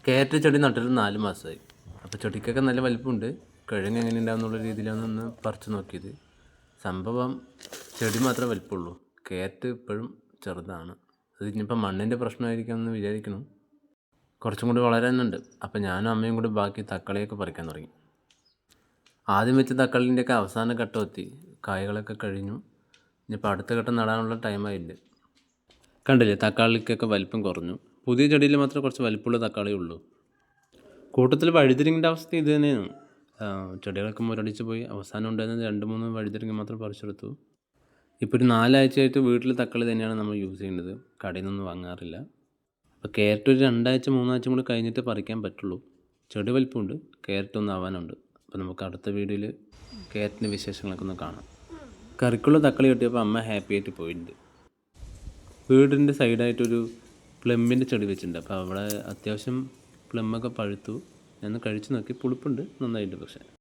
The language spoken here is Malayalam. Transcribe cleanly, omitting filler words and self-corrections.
കയറ്റ ചെടി നട്ടിട്ട് 4 മാസമായി. അപ്പോൾ ചെടിക്കൊക്കെ നല്ല വലിപ്പമുണ്ട്. കിഴങ്ങ് എങ്ങനെ ഉണ്ടാവും എന്നുള്ള രീതിയിലാണ് ഒന്ന് പറിച്ച് നോക്കിയത്. സംഭവം ചെടി മാത്രമേ വലിപ്പമുള്ളൂ, കയറ്റ് ഇപ്പോഴും ചെറുതാണ്. അത് ഇനിയിപ്പോൾ മണ്ണിൻ്റെ പ്രശ്നമായിരിക്കാം എന്ന് വിചാരിക്കണം. കുറച്ചും കൂടി വളരാനുണ്ട്. അപ്പോൾ ഞാനും അമ്മയും കൂടി ബാക്കി തക്കാളിയൊക്കെ പറിക്കാൻ തുടങ്ങി. ആദ്യം വെച്ച തക്കാളിൻ്റെയൊക്കെ അവസാന ഘട്ടം എത്തി, കായകളൊക്കെ കഴിഞ്ഞു. ഇനിയിപ്പോൾ അടുത്ത ഘട്ടം നടാനുള്ള ടൈമായില്ല. കണ്ടില്ലേ, തക്കാളിക്കൊക്കെ വലിപ്പം കുറഞ്ഞു. പുതിയ ചെടിയിൽ മാത്രമേ കുറച്ച് വലിപ്പമുള്ള തക്കാളിയേ ഉള്ളൂ. കൂട്ടത്തിൽ വഴുതിരിങ്ങിൻ്റെ അവസ്ഥ ഇത് തന്നെയാണ്. ചെടികളൊക്കെ മുരടിച്ച് പോയി. അവസാനം ഉണ്ടായിരുന്നത് 2-3 വഴുതിരിങ്ങ മാത്രം പറിച്ചെടുത്തു. ഇപ്പോൾ ഒരു 4 ആഴ്ചയായിട്ട് വീട്ടിൽ തക്കാളി തന്നെയാണ് നമ്മൾ യൂസ് ചെയ്യുന്നത്, കടയിൽ നിന്നൊന്നും വാങ്ങാറില്ല. അപ്പോൾ ക്യാരറ്റ് ഒരു 2 ആഴ്ച 3 ആഴ്ച കൂടി കഴിഞ്ഞിട്ട് പറിക്കാൻ പറ്റുള്ളൂ. ചെടി വലിപ്പമുണ്ട്, ക്യാരറ്റ് ഒന്ന് ആവാനുണ്ട്. അപ്പോൾ നമുക്ക് അടുത്ത വീഡിയോയിൽ ക്യാരറ്റിൻ്റെ വിശേഷങ്ങളൊക്കെ ഒന്ന് കാണാം. കറിക്കുള്ള തക്കാളി കിട്ടിയപ്പോൾ അമ്മ ഹാപ്പി ആയിട്ട് പോയിട്ടുണ്ട്. വീടിൻ്റെ സൈഡായിട്ടൊരു പ്ലമ്മിൻ്റെ ചെടി വെച്ചിട്ടുണ്ട്. അപ്പോൾ അവിടെ അത്യാവശ്യം പ്ലമ്മൊക്കെ പഴുത്തു. ഞാൻ കഴിച്ച് നോക്കി, പുളിപ്പുണ്ട് നന്നായിട്ട്. പക്ഷേ